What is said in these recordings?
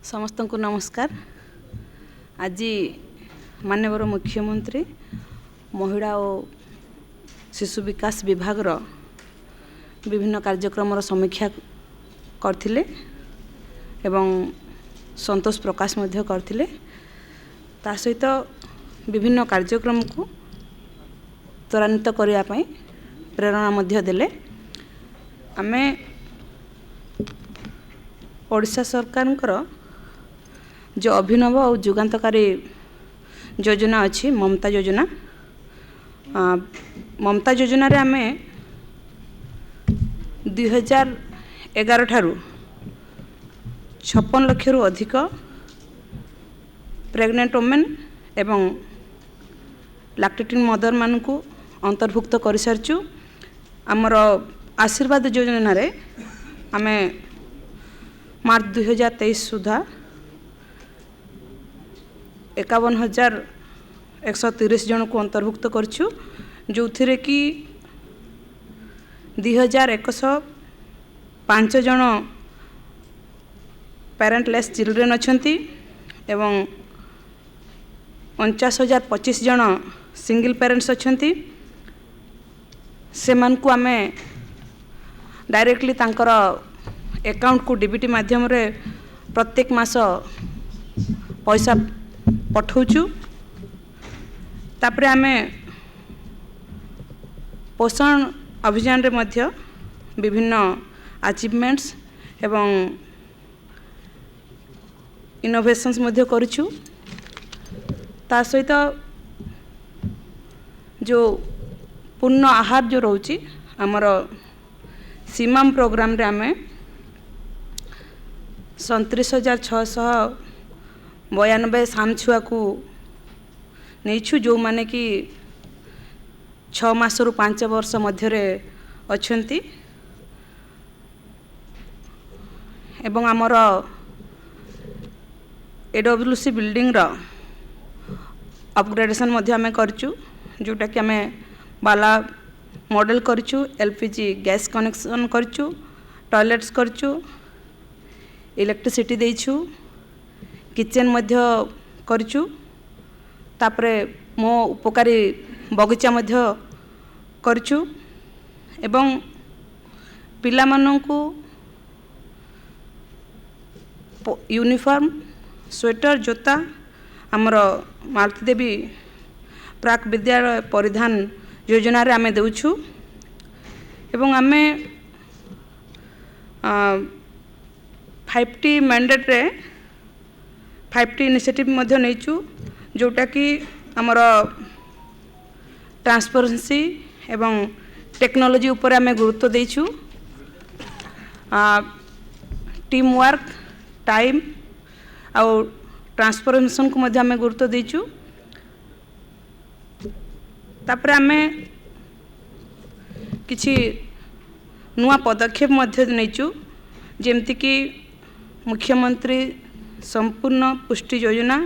समस्त को नमस्कार। आज माननीय मुख्यमंत्री महिला और शिशु विकास विभाग विभिन्न कार्यक्रम समीक्षा करथिले एवं संतोष प्रकाश करथिले। ता सहित विभिन्न कार्यक्रम को त्वरान्वित करने पाई प्रेरणा देले। आमे ओडिशा सरकार जो अभिनव और जुगान्तकारी योजना अच्छी ममता योजना। ममता योजना रे आमे 2011 ठारू 56 लाख रु अधिक प्रेग्नेंट वुमेन एवं लैक्टेटिंग मदर मान को अंतर्भुक्त कर सारिचु। आमर आशीर्वाद योजना रे आमे मार्च 2023 सुधा 51,130 जन को अंतर्भुक्त करछु, जो थिरे कि 2,105 जन पेरेंटलेस चिल्ड्रेन अछंती एवं 49,025 जन सिंगल पेरेंट्स अछंती। सेमान को आमे डायरेक्टली तांकर अकाउंट को डीबीटी माध्यम रे प्रत्येक मास पैसा पठाउछु। तापरे आमे पोषण अभियान रे मध्य विभिन्न अचीवमेंट्स एवं इनोवेशंस मध्य करिछु। ता सहित जो पूर्ण आहार जो रोची हमर सीमाम प्रोग्राम रे आमे 37,692 साम छुआ को नहींछु, जो माने कि 6 मास रु 5 वर्ष मध्य रे अछंती। एवं आमर एडब्ल्यूसी बिल्डिंग रो अपग्रेडेशन मध्य आमे करछु, जोटा कि आमे बाला मॉडल करछु, एलपीजी गैस कनेक्शन करछु, टॉयलेट्स करछु, इलेक्ट्रिसिटी देइछु, किचन मध्य करछु। तापरे मो उपकारी बगीचा मध्य करछु एवं पिला माननकु यूनिफॉर्म स्वेटर जोता आमर मालती देवी प्राक विद्यालय परिधान योजना रे आमे देउछु। एवं आमे 5T मैंडेट रे 5T इनिशिएटिव मध्य नहींछु, जोटा कि आमर ट्रांसपेरेंसी एवं टेक्नोलॉजी ऊपर आमे गुरुत्व देइछु। टीम वर्क टाइम और ट्रांसफॉर्मेशन को मध्य आमे गुरुत्व देइछु। तापरे आमे किछि नुआ पदक्षेप मध्य नहींछु, जेमति कि मुख्यमंत्री संपूर्ण पुष्टि योजना,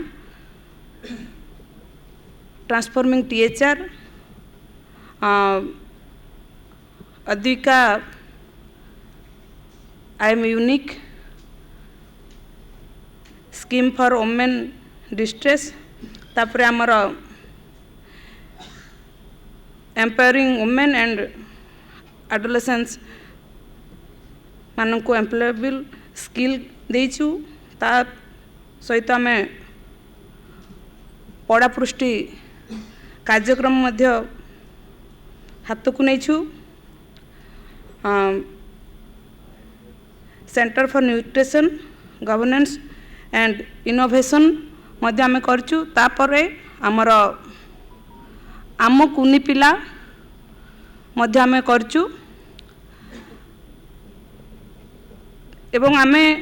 transforming THR, Advika I am unique scheme for women distress. तापरे आमर एम्पावरिंग वुमेन एंड एडोलेसेंस मानक एम्प्लॉयबल स्किल देइछु। ता सहित आमे पढ़ापृष्टि कार्यक्रम मध्य हाथ को नहींछु। Centre for nutrition governance and innovation मध्य आमे करछु। तापरे आमर आम कुनी पिला मध्य आमे करछु। एवं आमे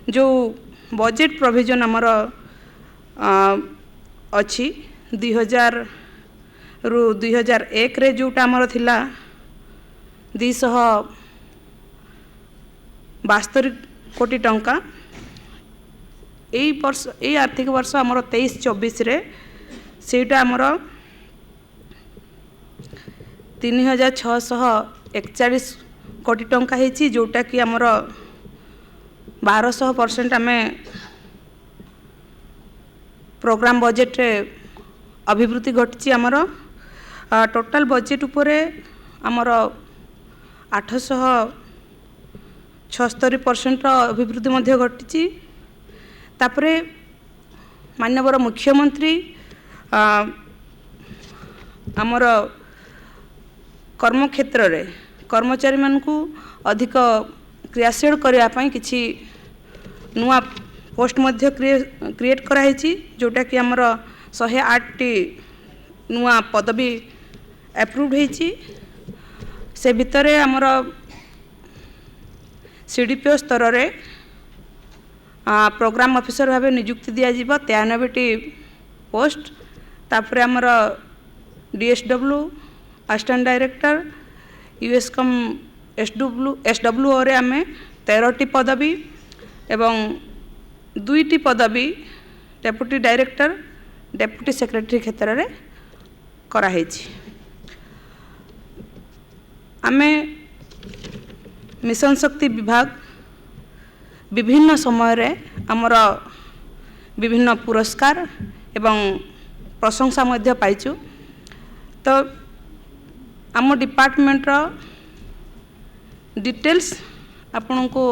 जो बजेट प्रोविजन आमर अच्छी 2000 रु 2001 रे जोटा आमर थिला 272 कोटी टंका, यही आर्थिक वर्ष आमर 23-24 रे सेटा आमर 3,641 कोटी टंका हेची, जोटा कि आमर 1200% आमे प्रोग्राम बजेट रे अभिवृद्धि घटी आमर टोटाल बजेट उपरे आमर 876% अभिवृद्धि मध्य घटी तापरे माननीय मुख्यमंत्री आमर कर्म क्षेत्र रे कर्मचारी मानकु अधिक क्रियाशील करने पाई किछि नुआ पोस्ट मध्य क्रिएट कराई जोटा कि आमर 108 टी नुआ पदवी एप्रूव्ड होईछि से भितरे आमर सीडीपीओ स्तर रे प्रोग्राम ऑफिसर भाव नियुक्ति दिया जिवो 93 टी पोस्ट तापरे आमर डीएसडब्ल्यू असिस्टेंट डायरेक्टर यूएसकम एसडब्ल्यू रे आमे 13 टी पदवी एवं 2 टी पदवी डेप्यूटी डायरेक्टर डेप्यूटी सेक्रेटरी क्षेत्र रे करा हेछि आमे मिशन शक्ति विभाग विभिन्न समय रे आमर विभिन्न पुरस्कार एवं प्रशंसा मध्य पाइछु तो आम डिपार्टमेंट रो डिटेल्स आपन को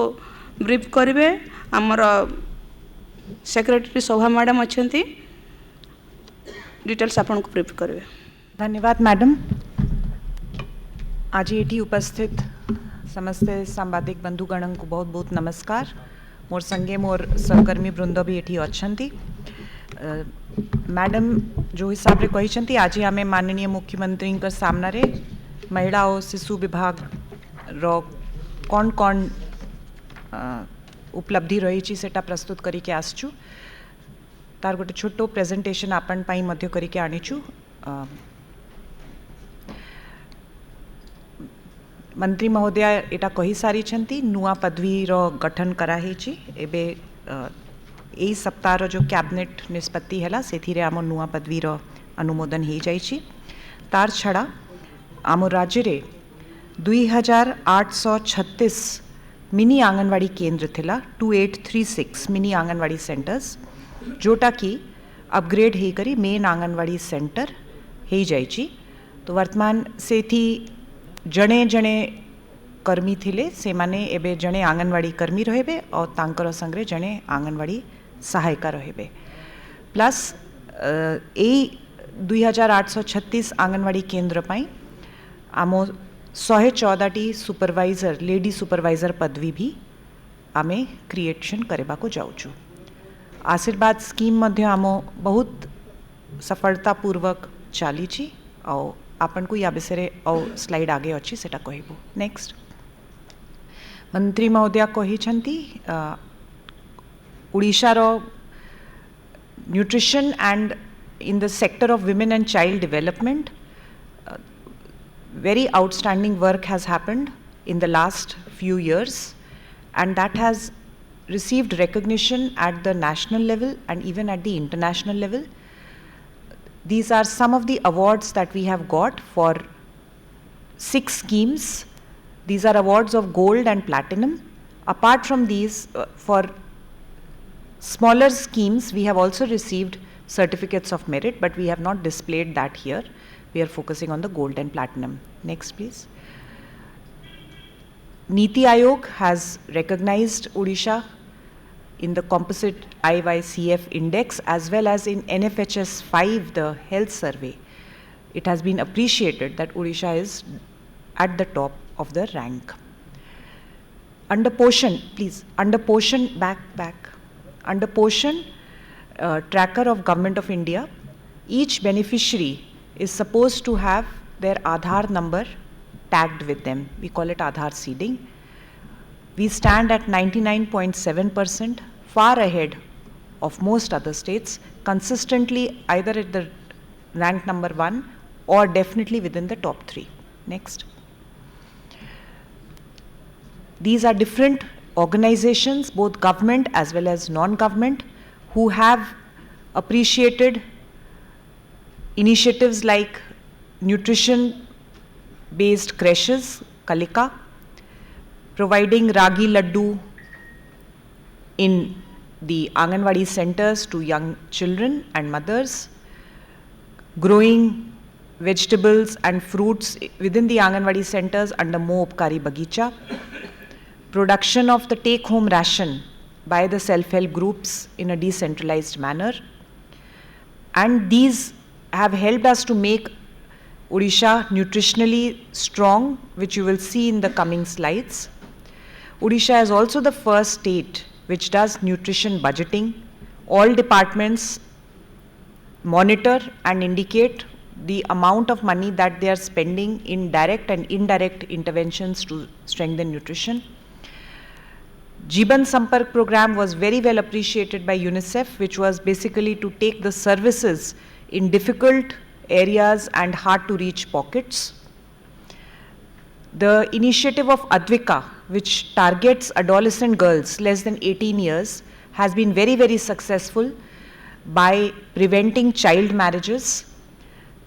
ब्रीफ करिवे आमर सेक्रेटरी शोभा मैडम अछंती डिटेल्स आपन को ब्रीफ करिवे। धन्यवाद मैडम। आज एठी उपस्थित समस्त सांबादिक बंधुगण को बहुत बहुत नमस्कार। मोर संगे मोर सहकर्मी वृंद भी एठी अछंती। मैडम जो हिसाब रे कहिसंती आज आमे माननीय मुख्यमंत्री का सामना रे महिला और शिशु विभाग रो कौन कौन उपलब्धि रही सेटा प्रस्तुत करी के आसचु तार गोटे छोटो प्रेजेंटेशन आपन पाई मध्य करी के आनीचु। मंत्री महोदय एटा कही सारी छंती नुआ पदवी रो गठन करा हेची एबे एई सप्ताह रो जो कैबिनेट निष्पत्ति हैला सेथिरे आम नुआ पदवी रो अनुमोदन हो जाइछि। तार छड़ा आम राज्य रे 2836 मिनी आंगनवाड़ी केंद्र थिला 2836 मिनी आंगनवाड़ी सेंटर्स जोटा कि अपग्रेड ही करी मेन आंगनवाड़ी सेंटर हो जाइछि। तो वर्तमान सेथी जणे जणे कर्मी थिले से माने एबे जणे आंगनवाड़ी कर्मी रहबे और तांकर संगे जणे आंगनवाड़ी सहायिका रहबे प्लस 2836 आंगनवाड़ी केंद्र पाई आम 114 टी सुपरवाइजर लेडी सुपरवाइजर पदवी भी आमे क्रिएशन करबा को जाउछु। आशीर्वाद स्कीम मध्य आम बहुत सफलतापूर्वक चली छी और आपन को या विषय और स्लाइड आगे अच्छी सेटा कहबो। नेक्स्ट मंत्री महोदय कहिछंती उड़ीसा रो nutrition and in the sector of women and child development very outstanding work has happened in the last few years and that has received recognition at the national level and even at the international level. These are some of the awards that we have got for 6 schemes. These are awards of gold and platinum. Apart from these, for smaller schemes, we have also received certificates of merit, but we have not displayed that here. We are focusing on the gold and platinum. Next, please. Niti Aayog has recognized Odisha in the composite IYCF index as well as in NFHS 5, the health survey. It has been appreciated that Odisha is at the top of the rank. Under Poshan, please, under Poshan, back. Under Poshan tracker of Government of India, each beneficiary is supposed to have their Aadhaar number tagged with them. We call it Aadhaar seeding. We stand at 99.7%, far ahead of most other states, consistently either at the rank number 1 or definitely within the top 3. Next. These are different organizations, both government as well as non-government, who have appreciated initiatives like nutrition-based creches, Kalika, providing ragi laddu in the Anganwadi centers to young children and mothers, growing vegetables and fruits within the Anganwadi centers under Mo Upkari Bagicha, production of the take-home ration by the self-help groups in a decentralized manner, and these have helped us to make Odisha nutritionally strong, which you will see in the coming slides. Odisha is also the first state which does nutrition budgeting. All departments monitor and indicate the amount of money that they are spending in direct and indirect interventions to strengthen nutrition. Jeeban Sampark program was very well appreciated by UNICEF, which was basically to take the services in difficult areas and hard to reach pockets. The initiative of Advika, which targets adolescent girls less than 18 years, has been very, very successful by preventing child marriages.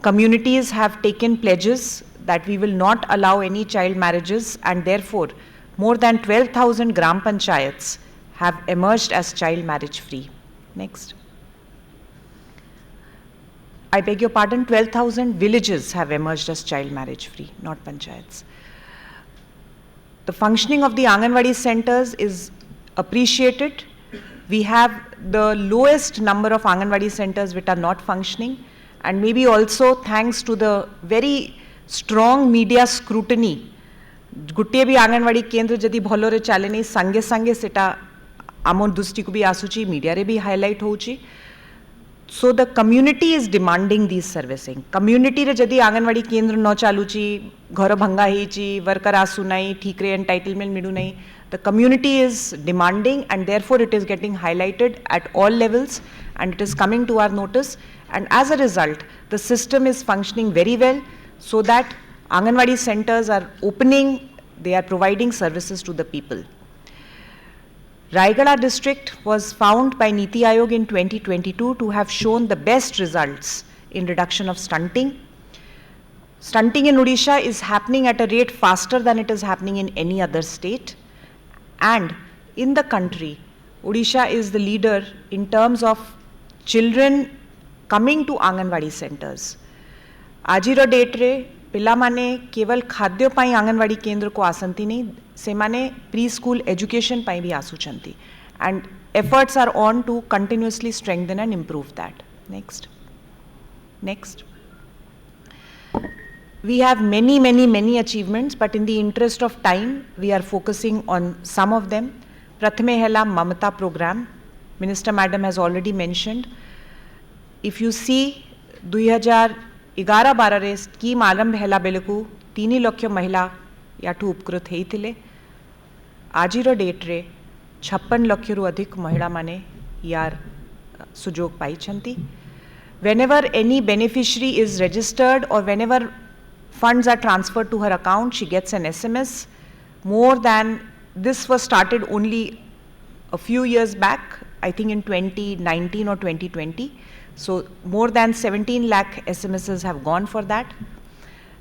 Communities have taken pledges that we will not allow any child marriages, and therefore more than 12,000 gram panchayats have emerged as child marriage free. Next. I beg your pardon, 12,000 villages have emerged as child marriage free, not panchayats. The functioning of the Anganwadi centers is appreciated. We have the lowest number of Anganwadi centers which are not functioning, and maybe also thanks to the very strong media scrutiny. गोटे भी आंगनवाड़ी केंद्र जदि भलरे चले नहीं संगे संगे सेटा आम दृष्टि को भी आसूची मीडिया रे भी हाईलाइट होची. So the community is demanding this servicing. Community रे जदि आंगनवाड़ी केंद्र न चालूची, घर भंगा हेची, वर्कर आसू नहीं, ठीक रे एंटाइटलमेंट मिलू नहीं, the community is demanding, and therefore it is getting highlighted at all levels, and it is coming to our notice, and as a result the system is functioning very well, so that Anganwadi centers are opening, they are providing services to the people. Raigada district was found by Niti Aayog in 2022 to have shown the best results in reduction of stunting. Stunting in Odisha is happening at a rate faster than it is happening in any other state. And in the country, Odisha is the leader in terms of children coming to Anganwadi centers. Ajiro date re पिला माने केवल खाद्य पाई आंगनवाड़ी केंद्र को आसंती नहीं, से माने pre school education पाई भी आसुचंती, and efforts are on to continuously strengthen and improve that. Next. Next. We have many achievements, but in the interest of time, we are focusing on some of them. Prathame hela Mamata program. Minister Madam has already mentioned. If you see 2011-12 रे scheme आरंभ हेला बेलकू 3 लक्ष महिला याठू उपकृत हेइथिले. आजिर date रे 56 लक्ष रु अधिक महिला माने यार सुजोग पाइछंती. Whenever any beneficiary is registered or whenever funds are transferred to her account, she gets an SMS. More than this was started only a few years back, I think in 2019 or 2020. So more than 17 lakh SMSs have gone for that.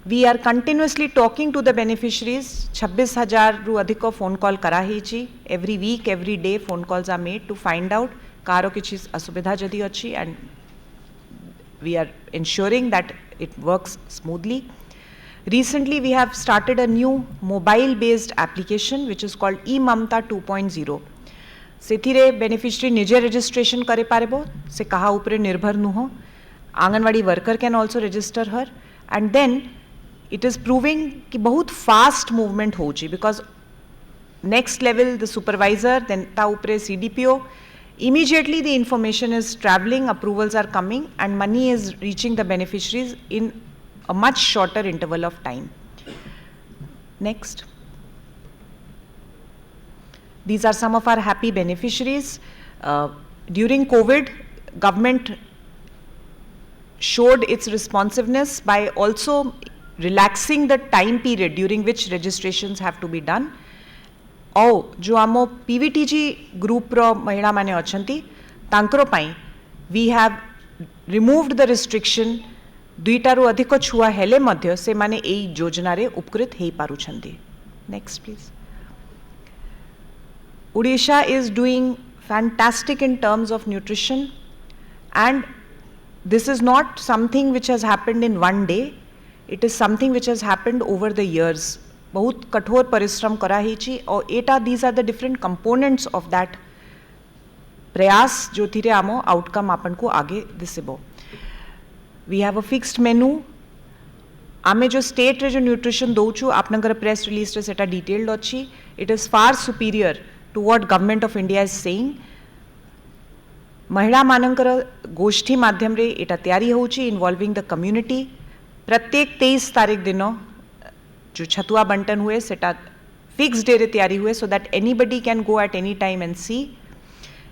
We are continuously talking to the beneficiaries. 26,000 ru adhiko phone call kara heichi. Every week, every day phone calls are made to find out karo kichi asubidha jadi achi, and we are ensuring that it works smoothly. Recently, we have started a new mobile-based application which is called eMamata 2.0. सेथिरे beneficiary निजे registration करे पारेबो, से कहा ऊपरे निर्भर नुहो. Anganwadi worker can also register her, and then it is proving कि बहुत फास्ट मूवमेंट हो जी, because next level the supervisor, then ता ऊपरे CDPO, immediately the information is traveling, approvals are coming, and money is reaching the beneficiaries in a much shorter interval of time. Next. These are some of our happy beneficiaries. During COVID, government showed its responsiveness by also relaxing the time period during which registrations have to be done. और जो आमो PVTG group रो महिला माने अछंती तांकरो पाई we have removed the restriction. 2 रु अधिक छुआ हेले मध्य से माने एई योजना रे उपकृत हेई पारुछंती. Next please. Odisha is doing fantastic in terms of nutrition, and this is not something which has happened in one day, it is something which has happened over the years. बहुत कठोर परिश्रम करा ही और एटा these are the different components of that प्रयास जो थी आमो outcome आपन को आगे दिसबो. We have a fixed menu. आमे जो स्टेट रे जो न्यूट्रिशन दौचु आपनकर प्रेस रिलीज रे सेटा डिटेल्ड अछि. It is far superior to what government of India is saying. महिला मानकर गोष्ठी माध्यम रे एटा तैयारी होची इन्वॉल्विंग द कम्युनिटी. प्रत्येक 23 तारीख दिन जो छतुआ बंटन हुए सेटा फिक्स डे रे तैयारी हुए so that anybody can go at any time and see.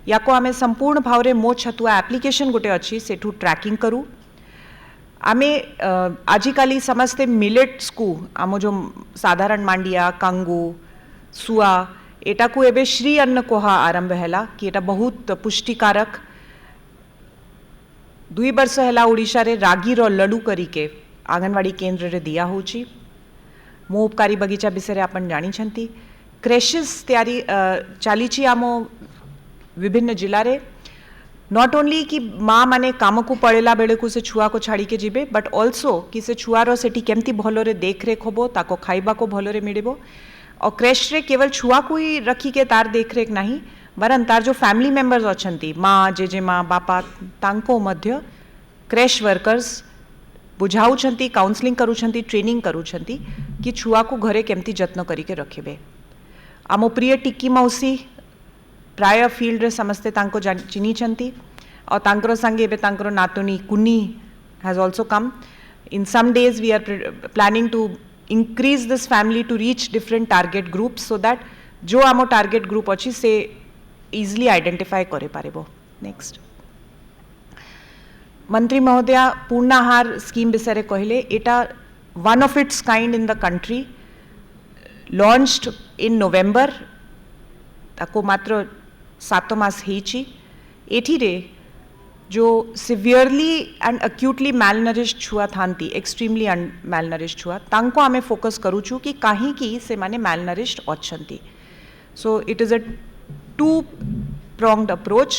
या को आमे संपूर्ण भाव रे मो छतुआ एप्लिकेशन गोटे अच्छी सेठू ट्रैकिंग करूँ. आमे आजिकाली समस्ते मिलेट्स को आम जो साधारण मांडिया कांगू सुआ एटा को एबे श्री अन्न कोहा आरंभ हैला कि एटा बहुत पुष्टिकारक. 2 वर्ष हैला ओडिशा रे रागी रो लड्डू करी के आंगनवाड़ी केंद्र रे दिया होची. मो उपकारी बगीचा विषय रे आपन जानी छंती. क्रेशेस तैयारी चालीची आमो विभिन्न जिला रे. नॉट ओनली कि माँ माने काम को पड़ेला बेले को से छुआ को छाड़ी के जीवे बट ऑल्सो कि से छुआर सेठी केमती भलोरे देखरेख होबो ताको खाइबा को भलोरे मिलिबो. और क्रेश रे केवल छुआ को ही रखी के तार देखरेख नहीं वरन तार जो फैमिली मेंबर्स अछंती माँ जेजे माँ बापा तांको मध्य क्रेश वर्कर्स बुझाऊछंती काउंसलिंग करूछंती ट्रेनिंग करूछंती कि छुआ को घरे केमती जत्न करी के रखिबे. आमो प्रिय टिक्की मौसी प्राय फील्ड रे समस्ते तांको चिनी छंती और तांकर संगे एबे तांकर नातुनी कुनी has also come. In some days we are planning to increase this family to reach different target groups so that जो आमो टारगेट ग्रुप अच्छी से इजिली आइडेंटिफाई करे पारिबो. नेक्स्ट मंत्री महोदया पूर्णाहार स्कीम विषय रे कहले एटा one of its kind in the country launched in November ताको मात्र 7 मास हेची. एठी रे जो सिवियरली एंड अक्यूटली मैलनरिश्ड छुआ थांती एक्सट्रीमली मैलनरिश्ड छुआ तांको आमे फोकस करूछु कि काहे कि से माने मैलनरिश्ड अछंती. So it is a 2-pronged approach.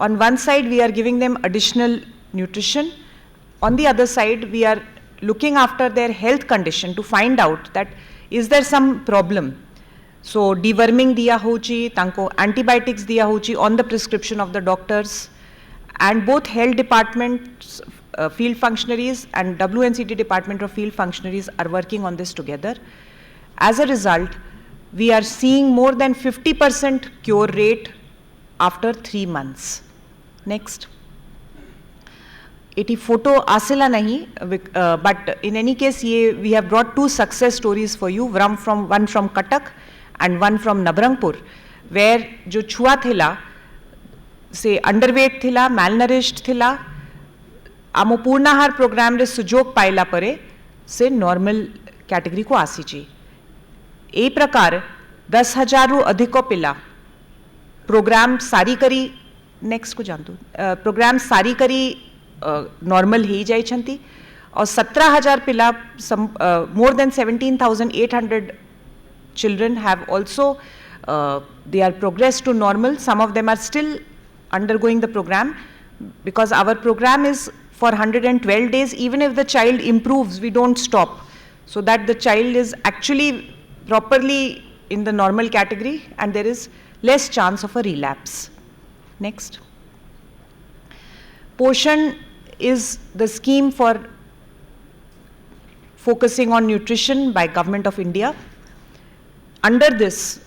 On one side we are giving them additional nutrition, on the other side we are looking after their health condition to find out that is there some problem. So deworming diya hochi tanko antibiotics diya hochi on the prescription of the doctors, and both health departments field functionaries and WNCT department of field functionaries are working on this together. As a result we are seeing more than 50% cure rate after 3 months. Next. It photo asila nahi, but in any case ye we have brought 2 success stories for you, one from Cuttack and one from Nabarangpur, where जो छुआ थिला से underweight थिला मैलनरिश्ड थिला आमो पूर्णाहार programme रे सुजोग पाइला परे से normal category को आसीची. ए प्रकार 10,000 रु अधिक पिला प्रोग्राम सारी करी नेक्स्ट को जानतु प्रोग्राम सारी करी नॉर्मल ही जाई छंती और 17,000 पिला more than 17,800 children have also they are progressed to normal. Some of them are still undergoing the program because our program is for 112 days. Even if the child improves, we don't stop, so that the child is actually properly in the normal category and there is less chance of a relapse. Next. Poshan is the scheme for focusing on nutrition by Government of India. Under this,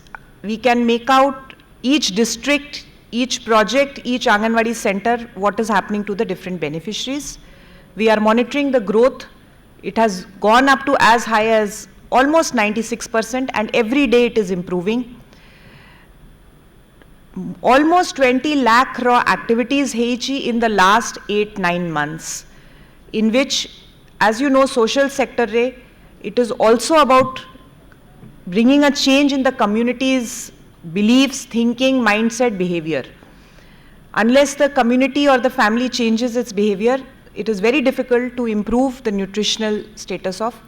we can make out each district, each project, each Anganwadi center, what is happening to the different beneficiaries. We are monitoring the growth. It has gone up to as high as almost 96% and every day it is improving. Almost 20 lakh raw activities heichi in the last 8-9 months, in which, as you know, social sector re, it is also about bringing a change in the community's beliefs, thinking, mindset, behavior. Unless the community or the family changes its behavior, it is very difficult to improve the nutritional status of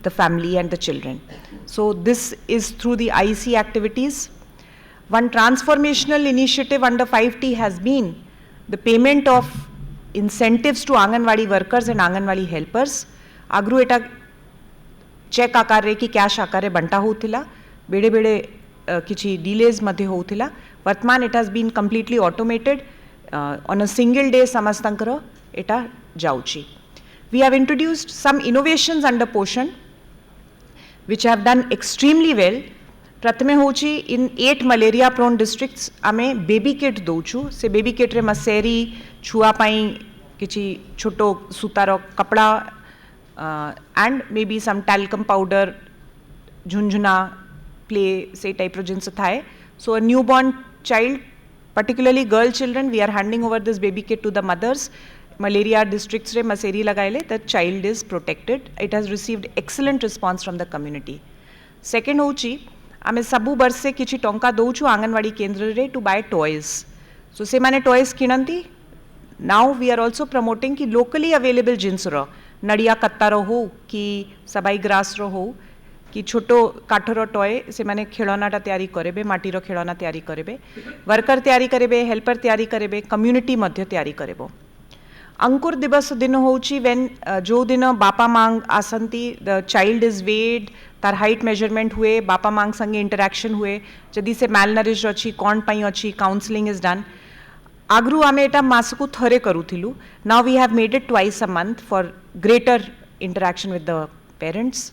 the family and the children. So this is through the IEC activities. One transformational initiative under 5T has been the payment of incentives to Anganwadi workers and Anganwadi helpers. Agru eta check आकार कि cash आकार बंटा होउथिला बेडे बेडे किछि delays मध्ये होउथिला वर्तमान it has been completely automated on a single day समस्तंकर एटा जाउची. We have introduced some innovations under Poshan which have done extremely well. प्रथमे होची in 8 malaria prone districts आमे baby kit दोचु से baby kit रे मसेरी छुआ पाई किछि छोटो सुतार कपड़ा and maybe some talcum powder झुंझुना play say type रो जिंस थाए. So a newborn child, particularly girl children, we are handing over this baby kit to the mothers. Malaria districts रे मसेरी लगाइले, the child is protected. It has received excellent response from the community. Second होची आमे सबु बरसे किछि टंका दोचु आंगनवाड़ी केंद्र रे to buy toys. So से माने toys किनंती. Now we are also promoting कि locally available जिंस रो नड़िया कत्तार हो कि सबाई ग्रास रो हो कि छोटो काठर टॉय से माने खेलनाटा तैयारी करेबे माटीर खेलना तैयारी करेबे वर्कर तैयारी करेबे हेल्पर तैयारी करेबे कम्युनिटी मध्य तैयारी करेबो. अंकुर दिवस दिन होची व्हेन जो दिन बापा मांग आसंती द चाइल्ड इज वेड तार हाइट मेजरमेंट हुए बापा मांग संगे इंटरैक्शन हुए जदि से मैलनरिश अछि कोन पई अछि काउंसलिंग इज डन. आगरू आमे एटा मासकु थरे करूथिलु. Now we have made it twice a month for greater interaction with the parents.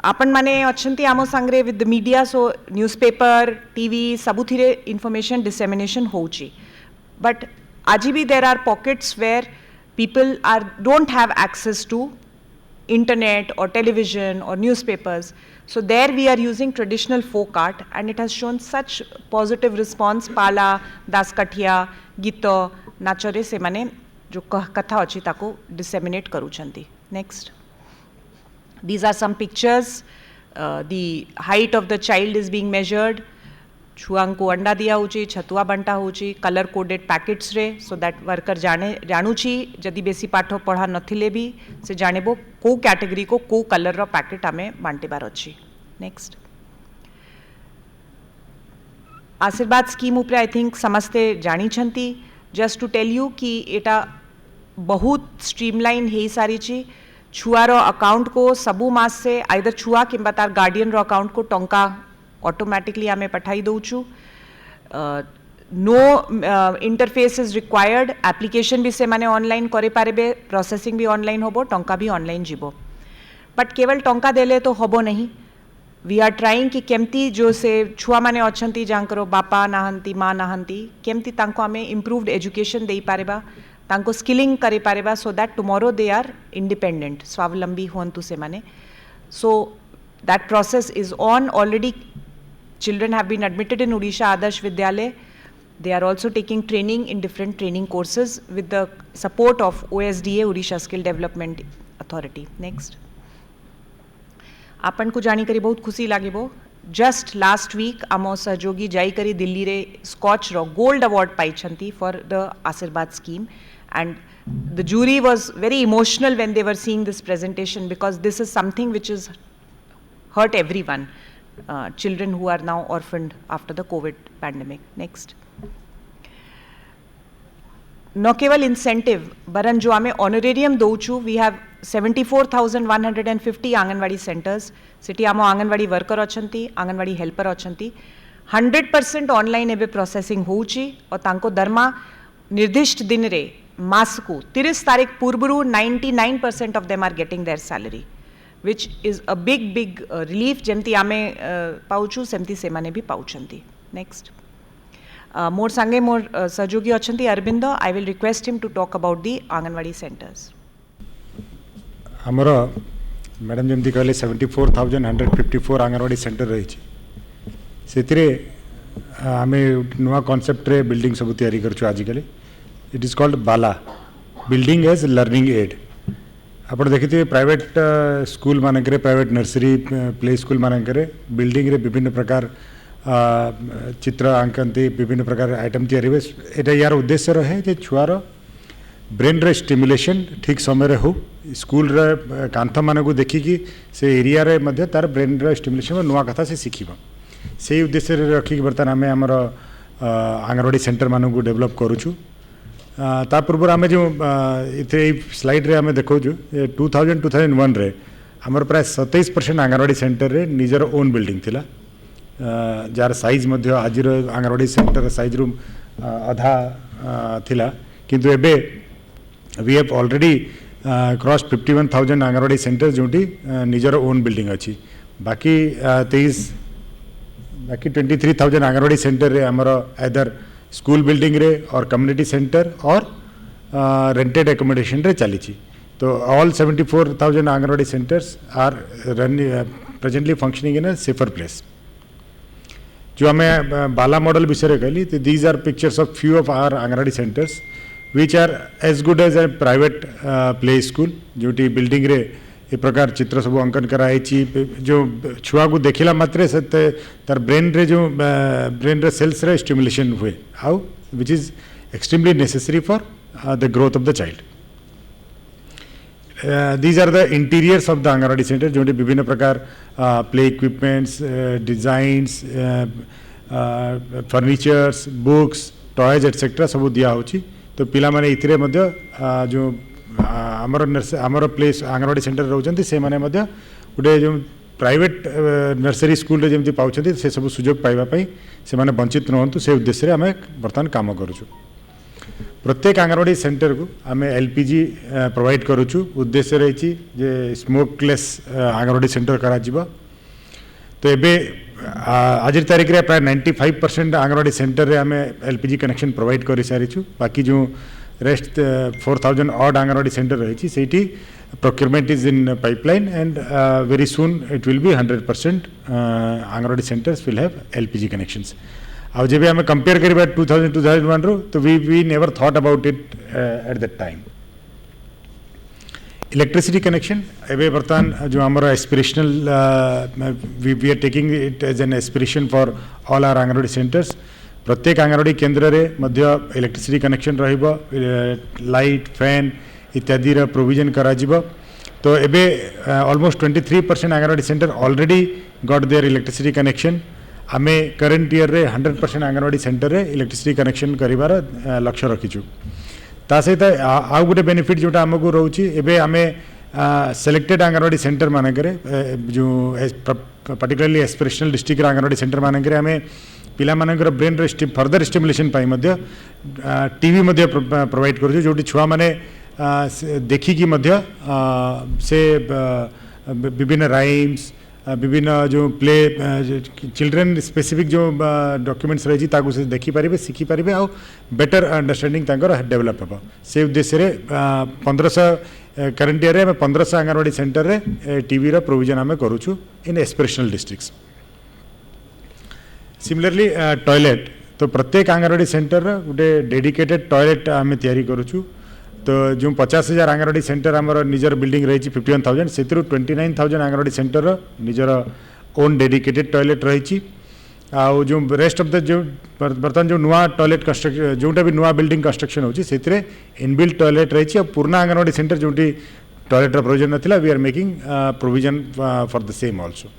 आपण माने अछंती आमो संगरे with the media so newspaper TV सबुथिरे इंफॉर्मेशन डिसेमिनेशन होची. बट आज भी there are pockets where people don't have access to internet or television or newspapers. So there we are using traditional folk art and it has shown such positive response. Pala, daskathia, gita, nachare se mane jo katha achi tako disseminate karuchanti. Next. These are some pictures. The height of the child is being measured. छुआंको अंडा दिया होची छतुआ बंटा होची colour coded packets रे so that worker जानुची जदि बेसी पाठ पढ़ा नथिले भी से जानेबो को कैटेगरी को कलर रो पैकेट आमे बांटिबार अछि. नेक्स्ट आशीर्वाद स्कीम उपरे आई थिंक समस्ते जानी छंती. जस्ट टू टेल यू कि एटा बहुत स्ट्रीमलाइन हेई सारी छी. छुआर अकाउंट को सबु मास से आइदर छुआ किंबा तार गार्डियन रो अकाउंट को टंका ऑटोमेटिकली आमे पठाई दउछु. No interface is required. Application भी से माने ऑनलाइन करे पारेबे प्रोसेसिंग भी ऑनलाइन होबो टंका भी ऑनलाइन जीवो. बट केवल टंका देले तो होबो नहीं. वी आर ट्राइंग कि केमती जो से छुआ माने अछंती जांकरो बापा नाहंती माँ नाहंती केमती तांको आमे इम्प्रूव्ड एजुकेशन देई पारेबा तांको स्किलिंग करे पारेबा so that tomorrow they are independent स्वावलंबी होंतु से माने. So that process is on already. Children have been admitted in Odisha Adarsh Vidyalaya. They are also taking training in different training courses with the support of OSDA, Odisha Skill Development Authority. Next. आपन को जानी करी बहुत खुशी लागिबो. Just last week आमो सहयोगी जाई करी दिल्ली रे स्कॉच रो गोल्ड अवार्ड पाई छंती for the आशीर्वाद scheme and the jury was very emotional when they were seeing this presentation because this is something which is hurt everyone. Children who are now orphaned after the COVID pandemic. Next. न केवल incentive बरन जो आमे honorarium दोचु. We have 74,150 anganwadi centres. सिटी आमो anganwadi worker अछंती anganwadi helper अछंती. 100% ऑनलाइन एबे प्रोसेसिंग होउची और तांको दरमा निर्दिष्ट दिन रे मास को 30 तारीख पूर्वरु 99% of them are getting their salary, which is a big relief. जेमती आमे पाउचु सेमती से माने भी पाउचंती. नेक्स्ट. मोर संगे मोर सहयोगी अछंती Arvind. I will request him to talk about the anganwadi centres. हमर मैडम जेमती कहले 74,154 आंगनवाड़ी सेंटर रही छी. सेतिरे आमे नुआ कांसेप्ट रे बिल्डिंग सब तैयारी करछु. आजिकली इट इज कॉल्ड BaLA building as learning aid. आप देखिए प्राइवेट स्कूल मानक प्राइवेट नर्सरी प्ले स्कूल मानक बिल्डिंग रे विभिन्न प्रकार चित्र आंकती विभिन्न प्रकार आइटम या यार उद्देश्य रहे जे छुआर ब्रेन रे स्टिमुलेशन ठीक समय हो. स्कूल रे कांथ मान को देखिकी से एरिया रे मध्य तार ब्रेन रे स्टिमुलेशन नुआ कथा से शिखिबा. से उद्देश्य रखिक बर्तमान आम आमर आंगनवाड़ी सेंटर मानू डेभलप करुचु ता पूर्व आम जो स्लाइड रे आम देखु 2000-2001 रे आमर प्राय 27% आंगनवाड़ी सेंटर रे निजर ओन बिल्डिंग थिला जार साइज मध्य आज आंगनवाड़ी सेंटर साइज रू अधा थिला किंतु एबे we have already cross 51,000 anganwadi centre जोटी निजर ओन बिल्डिंग अच्छी बाकी 23,000 आंगनवाड़ी सेंटर रे आमर आइदर स्कूल बिल्डिंग रे और कम्युनिटी सेंटर और रेंटेड एकोमोडेशन रे चली तो all 74,000 anganwadi centres are presently functioning in a safer place जो हमें बाला मॉडल विषय कहली these are pictures of few of our anganwadi centres which are as good as a private play school जोटी building रे ए प्रकार चित्र सब अंकन कराई जो छुआ को देखला मात्रे से तार ब्रेन रे जो ब्रेन रे सेल्स रे स्टिमुलेशन हुए how which is extremely necessary for the growth of the child these are the interiors of the Anganwadi center जो विभिन्न प्रकार play equipments designs furnitures books toys etc सब दिया होची तो पिला माने इथिरे मध्य जो आमर प्लेस आंगनवाड़ी सेंटर रहउचंती से माने मध्य गुटे जो प्राइवेट नर्सरी स्कूल रे जेमति पाउचंती से सब सुजोग पाइबा पई से माने वंचित नहंतु से उद्देश्य रे हमें वर्तमान काम करूछु प्रत्येक आंगनवाड़ी सेंटर को आम एलपीजी प्रोवाइड करुचु उद्देश्य रही जे स्मोकलेस आंगनवाड़ी सेंटर करा तो एबे आज तारीख रे प्राय 95% आंगनवाड़ी सेंटर रे आम एलपीजी कनेक्शन प्रोवाइड कर सारी बाकी जो रेस्ट 4,000 ऑड आंगनवाड़ी सेंटर रही सेठी procurement is in pipeline and very soon it will be 100% anganwadi centres will have LPG connections अब जब आम कंपेयर करिबा 2000-2001 रो तो we never thought about it at that time electricity connection एबे बर्तमान जो आमर aspirational we are taking it as an aspiration for all our anganwadi centres प्रत्येक आंगनवाड़ी केन्द्र रे मध्य इलेक्ट्रिसिटी कनेक्शन रहिबो लाइट फैन इत्यादि रा प्रोविजन करा जिवो तो एबे almost 23% anganwadi centre already got their electricity connection आमे करंट ईयर रे 100% आंगनवाड़ी सेंटर रे इलेक्ट्रिसिटी कनेक्शन करिवार लक्ष्य रखिछु ता सहित आउ गोटे बेनिफिट जोटा आमको रोची एबे आमे सिलेक्टेड आंगनवाड़ी सेंटर मानकरे जो particularly aspirational district anganwadi centre मानकरे आमे पिला मानकर ब्रेन रे फर्दर स्टिमुलेशन पाई मध्य टीवी मध्य प्रोवाइड करू जोटी छुआ माने देखि कि मध्य से विभिन्न राइम्स विभिन्न जो प्ले चिल्ड्रेन स्पेसिफिक जो डॉक्यूमेंट्स रही से देखिपारे शिखिपारे आउ बेटर अंडरस्टैंडिंग डेवलप हम से उद्देश्य रे 1500 करंट ईयर में 1500 आंगनवाड़ी सेंटर रे टीवी रो प्रोविजन आम करूछु इन एस्पिरेशनल डिस्ट्रिक्ट्स सिमिलरली टॉयलेट तो प्रत्येक आंगनवाड़ी सेंटर गोटे डेडिकेटेड टॉयलेट आम तैयारी करूछु तो जो 50,000 आंगनवाड़ी सेंटर आमर निजर बिल्डिंग रही 51,000 से 29,000 आंगनवाड़ी सेंटर निजर ओन डेडिकेटेड टॉयलेट रही आउ जो रेस्ट ऑफ द जो बर्तमान जो नुआ टॉयलेट कंस्ट्रक्शन जोटा भी नुआ बिल्डिंग कंस्ट्रक्शन होची से इनबिल्ट टॉयलेट रही पुराना आंगनवाड़ी सेंटर जोटी टॉयलेट प्रोविजन नथिला we are making provision for the same also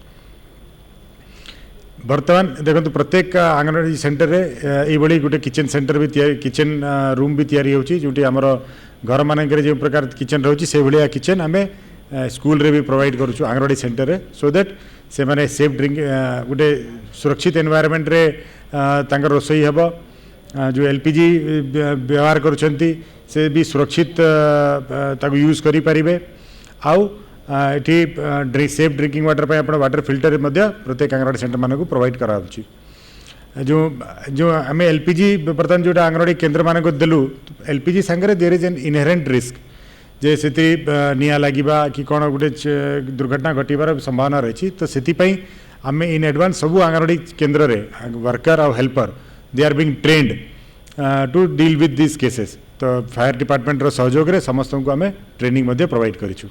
बर्तमान देखो प्रत्येक आंगनवाड़ी सेंटर रे ये गोटे किचन सेंटर भी किचन रूम भी तैयारी होची जोटी आमर घर मानक जो प्रकार किचन रोची से भाया किचन आम स्कूल रे भी प्रोवाइड करूँ आंगनवाड़ी सेंटर रे सो दैट से माने सेफ ड्रिंक गोटे सुरक्षित एनवायरमेंट रे तांकर रोसई हेब जो एलपीजी व्यवहार करुछंती से भी सुरक्षित ताको यूज करि परिबे आउ ये सेफ ड्रिंकिंग वाटर पे आपण वाटर फिल्टर मध्य प्रत्येक आंगनवाड़ी सेंटर मानक प्रोवाइड करा जो जो आम एलपीजी बर्तमान जो आंगनवाड़ी केन्द्र मानक देलु एलपीजी सांगे there is an inherent risk जे से निया लगिबा कि कौन गोटे दुर्घटना घटवार संभावना रही तो से आम इन एडवांस सबू आंगनवाड़ी केन्द्र रे वर्कर और helper they are being trained to deal with this cases तो फायर डिपार्टमेंट रो सहयोग रे समस्त को आम ट्रेनिंग मध्य प्रोवाइड करिछु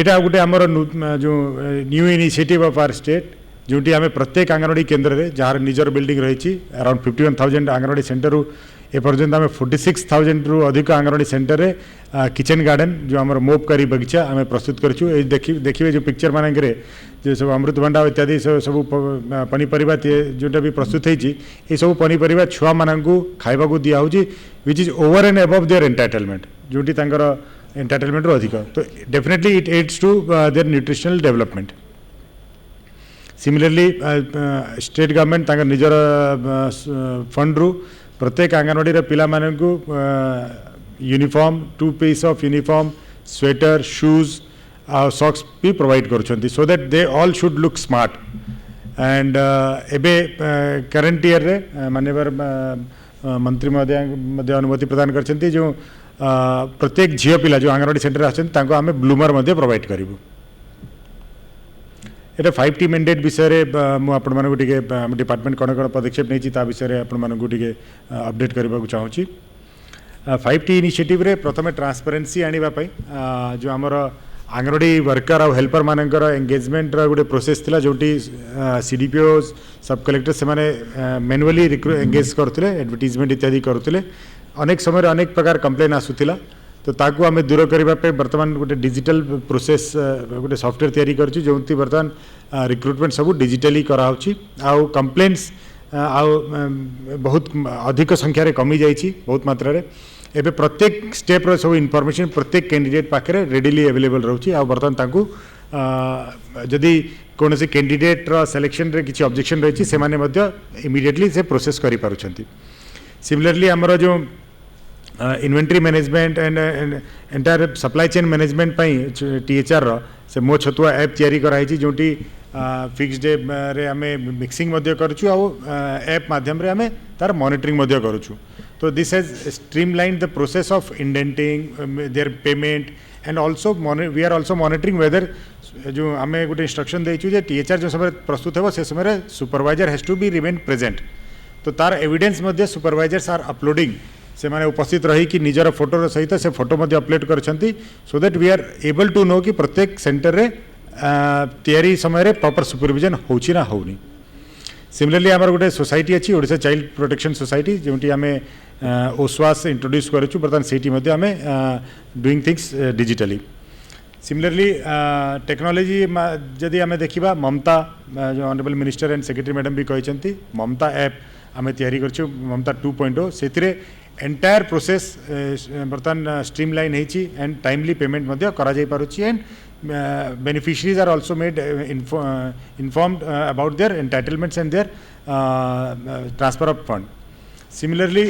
एटा गोटे आमर जो new initiative of our state जोटी आम प्रत्येक आंगनवाड़ी केन्द्र रे जहाँ निजर बिल्डिंग रही अराउंड 51,000 आंगनवाड़ी सेंटर एपर्यंत आम 46,000 रु अधिक आंगनवाड़ी सेंटर रे किचन गार्डन जो आम मोपकारी बगीचा आम प्रस्तुत करूँ। देखिए जो पिक्चर मानक जो सब अमृतभंडा इत्यादि सब पनीपरिया जोटा भी प्रस्तुत होती सब पनीपरिया छुआ मानू खाइबा को दिया होची which is over and above their entitlement जोटी तांकर एंटाइटलमेंट रो अधिक। तो definitely it aids to their nutritional development. Similarly state government तांकर निजर फंड रु प्रत्येक आंगनवाड़ी पिला मानू uniform 2 piece of uniform sweater shoes socks भी प्रोवाइड करुँच so that they all should look smart and एबे करंट ईयर रे माननीय मंत्री महोदय अनुमति प्रदान करछंती जो प्रत्येक झील पिला जो आंगनवाड़ी सेंटर आछन आम ब्लूमर प्रोवाइड करूँ। ये 5T मैंडेट विषय मुझे डिपार्टमेंट कौन कौन पदक्षेप नहीं विषय आपको अपडेट करने को चाहूँगी। 5T इनिशिएटिव रे प्रथम ट्रांसपेरेंसी आने जो आमर आंगनवाड़ी वर्कर और हेल्पर मानकर एंगेजमेंट गोटे प्रोसेस थिला जोटी CDPO सब कलेक्टर से मैनुअली एंगेज करते एडवर्टाइजमेंट इत्यादि करते अनेक समय अनेक प्रकार कंप्लेन आसूला। तो ताकू आम दूर करने बर्तमान गोटे डिजिटल प्रोसेस गोटे सॉफ्टवेयर तैयारी कर जो बर्तमान रिक्रुटमेंट सब डिजिटली कराऊँच आउ कंप्लेन्स बहुत अधिक संख्यार कमी जाइए बहुत मात्रा रे। एबे प्रत्येक स्टेप रो सब इनफॉरमेशन प्रत्येक कैंडिडेट पाखे रेडिली अवेलेबल रोचे आ बर्तमान तांकू जदि कौन से कैंडिडेट रो सिलेक्शन रे किसी ऑब्जेक्शन रही से माने मध्य इमीडिएटली से प्रोसेस करि पारुछंती। सिमिलरली हमरो जो inventory management and entire supply chain management THR से मो छतुआ ऐप तैयारी कराई जोटी फिक्स डे रे आमे मिक्सिंग मध्य करूँ आ ऐप माध्यम रे आमे तार मॉनिटरिंग मध्य करूँ। तो this has streamlined the process of indenting their payment and also we are also monitoring whether जो आम गोटे इंस्ट्रक्शन देचु जे THR जो समय प्रस्तुत हो से समय supervisor has to be remain present. तो तार एविडेंस मध्य सुपरवाइजर्स आर अपलोडिंग से माने उपस्थित रही कि निजर फोटो सहित से फोटो मध्य अपलोड करछंती so that we are able to know कि प्रत्येक सेंटर रे तैयारी समय प्रॉपर सुपरविजन होची ना होनी। सिमिलरली आमर गोटे सोसाइटी अच्छी ओडिशा चाइल्ड प्रोटेक्शन सोसाइटी जोटी आम ओश्वास इंट्रोड्यूस करूँ बर्तमान से आम doing things digitally. Similarly technology जदि आम देखा ममता जो honourable minister and secretary madam भी कहते ममता ऐप आम तैयारी कर ममता 2.0 से एंटायर प्रोसेस बर्तमान स्ट्रीमलाइन होती एंड टाइमली पेमेंट करा जाई पारुछि and beneficiaries are also made informed about their entitlements and their transfer of fund. Similarly,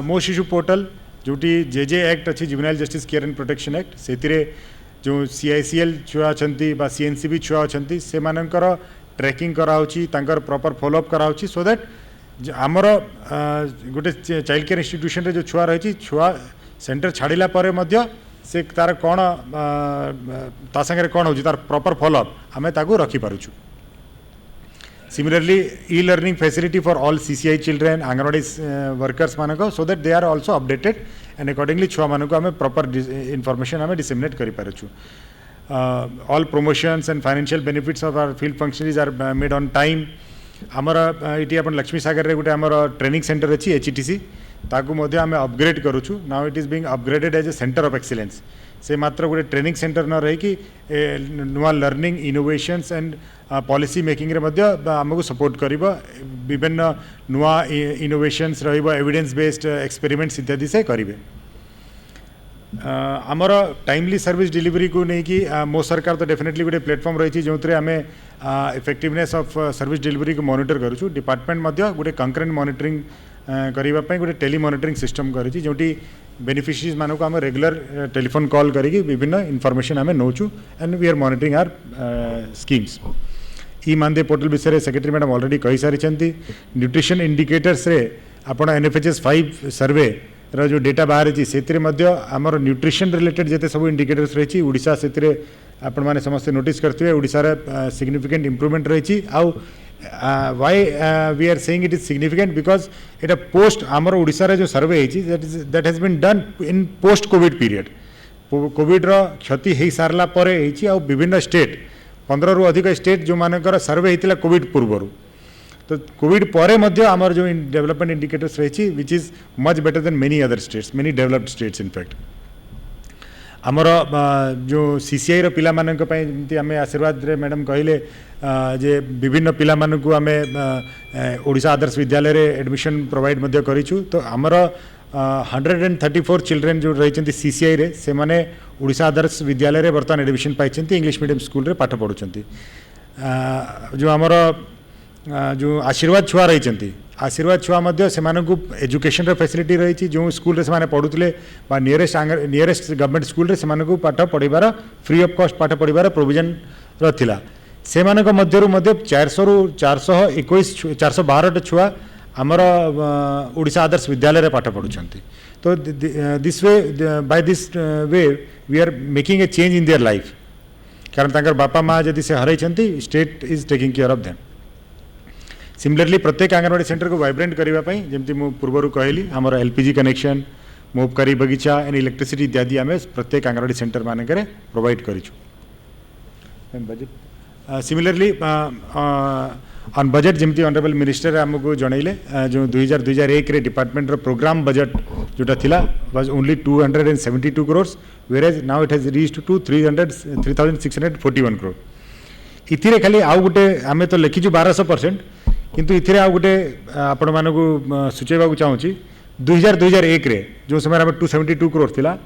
Mo Shishu portal जोटी JJ एक्ट अच्छी juvenile justice care and protection act से जो CICL छुआ अच्छा बा CNCB छुआ अच्छा से मानकर ट्रैकिंग कराउछि तांकर प्रॉपर फॉलोअप कराउछि सो दैट आमर गोटे चाइल्ड केयर इंस्टीट्यूशन रे जो छुआ रही छुआ सेंटर छाड़िला परे मध्य से तार कौन ता संगे कौन हो तार प्रॉपर फॉलोअप आम ताकू रखी पारुछु। Similarly, e-learning facility for all CCI children, Anganwadi workers manako, so that they are also updated and accordingly छुआ मानक आम प्रॉपर इनफॉरमेशन आम डिसेमिनेट करि पारुछु। All promotions and financial benefits of our field functionaries are made on time. आमर ये अपन लक्ष्मी सागर रे गोटे आमर ट्रेनिंग सेंटर अच्छी HETC ताकू मध्य आम अपग्रेड करूँ। Now it is being upgraded as a centre of excellence से मात्र गोटे ट्रेनिंग सेंटर न रही नुआ learning innovations and policy making रे मध्य आमको सपोर्ट करिबो विभिन्न नुआ इनोवेशंस रहिबो एविडेंस बेस्ड एक्सपेरिमेंट्स इत्यादि से करिवे। आमर टाइमली सर्विस डिलीवरी को नहीं कि मो सरकार तो डेफिनेटली गोटे प्लेटफॉर्म रही जो आम इफेक्टिवनेस ऑफ सर्विस डिलीवरी को मॉनिटर करूँ। डिपार्टमेंट मध्य गोटे कंकरेंट मॉनिटरिंग करने गोटे टेली मॉनिटरिंग सिस्टम करी जोटी बेनिफिशियरीज मानक आम रेगुलर टेलीफोन कॉल करी विभिन्न इनफॉरमेशन आम नौचु and we are monitoring our schemes. ई मानदे पोर्टल विषय सेक्रेटरी मैडम ऑलरेडी कही सारी न्यूट्रिशन इंडिकेटर्स रे आपण NFHS 5 सर्वे रो जो डेटा बाहर से आमर न्यूट्रिशन रिलेटेड जिते सब इंडिकेटर्स रही ओडिशा से आपण मैंने समस्ते नोटिस करते ओडिशा रे सिग्निफिकेंट इंप्रूवमेंट रही आउ why we are saying it is significant because इटा पोस्ट आमर ओडिशा रे जो सर्वे होती that has been done in post Covid period Covid रो क्षति हो सारला परे होती आ विभिन्न स्टेट 15 रु अधिक स्टेट जो मानकर सर्वे होता कोविड पूर्वर तो कोविड पर आमर जो डेवलपमेंट इंडिकेटर्स रही which is much better than many other states, many developed states in fact. आमर जो सीसीआई रो पिला मानक पई जमती आमे आशीर्वाद रे मैडम कहले जे विभिन्न पिला मानकु आमे ओडिशा आदर्श विद्यालय रे एडमिशन प्रोवाइड मध्य करिछु। तो आमर 134 चिल्ड्रेन जो रही सीसीआई रे से माने ओडिशा आदर्श विद्यालय रे वर्तमान एडमिशन पाई इंग्लिश मीडियम स्कूल रे पाठ पढ़ुचंती। जो आमर जो आशीर्वाद छुआ रही आशीर्वाद छुआ मध्य सेमानकु एजुकेशन रे फैसिलिटी रही जो स्कूल रे से पढ़ुले नियरेस्ट गवर्नमेंट स्कूल रे सेमानकु पाठ पढ़िबार फ्री ऑफ कॉस्ट पाठ पढ़िबार प्रोविजन रथिला। सेमानक मध्यरु मध्य 400 रु 421 412 छुआ आमर ओडिशा आदर्श विद्यालय रे पाठ पढ़ुचंती। तो this way by this way we are making a change in their life, कारण तांकर बापा माँ जदि से हरैछंती state is taking care of them. Similarly प्रत्येक आंगनवाड़ी सेंटर को वाइब्रेंट करने जमती मु पूर्वर कहली आमर एलपीजी कनेक्शन, मोबकारी बगीचा एंड इलेक्ट्रिसिटी इत्यादि आम प्रत्येक आंगनवाड़ी सेंटर मानक प्रोवाइड करिछु। सिमिलरली ऑन बजट जमती ऑनरेबल मिनिस्टर आमको जनइले जो 2001 रे डिपार्टमेंट रो प्रोग्राम बजट जोटा थिला was only 272 crores whereas now it has reached to 3641 crore. इथिरे खाली आउ गोटे आमे तो लिखिछु 1200%, किंतु इथिरे आउ गोटे आपण मानकु सूचेबाकू चाहूँगी 2001 रे जो समय आम 272 करोड़ थिला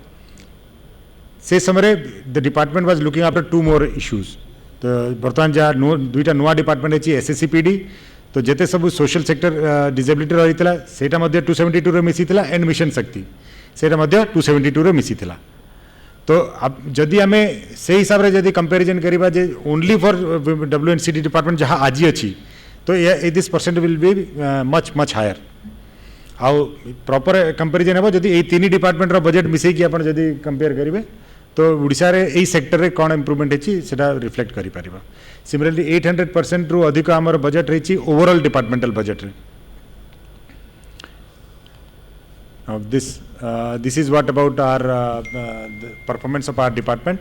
से समय the department was looking after 2 more issues. तो बर्तमान जहाँ दुईटा नुआ डिपार्टमेंट अच्छी एसएससीपीडी, तो जिते सब सोशल सेक्टर डिसेबिलिटी रही सेटा 272 रे मिसी थिला एंड मिशन शक्ति सेटा 272 रे मिसी थिला। तो अब जदि आम से हिसाब से जदि कंपेरिजन करवा जे ओनली फॉर WNCD डिपार्टमेंट जहाँ आज अच्छी तो this percent will be much much higher. आउ प्रॉपर कंपेरिजन हे जदि ये 3 डिपार्टमेंट रो बजट मिसेकी आपण जदि कंपेयर करेंगे तो ओडिशा रे एई सेक्टर रे कौन इम्प्रूवमेंट है सेटा रिफ्लेक्ट करि परिबा। सिमिलरली 800% रु अधिक आमर बजट रही ओवरऑल डिपार्टमेंटल बजट रे। This is what about our the performance of our department.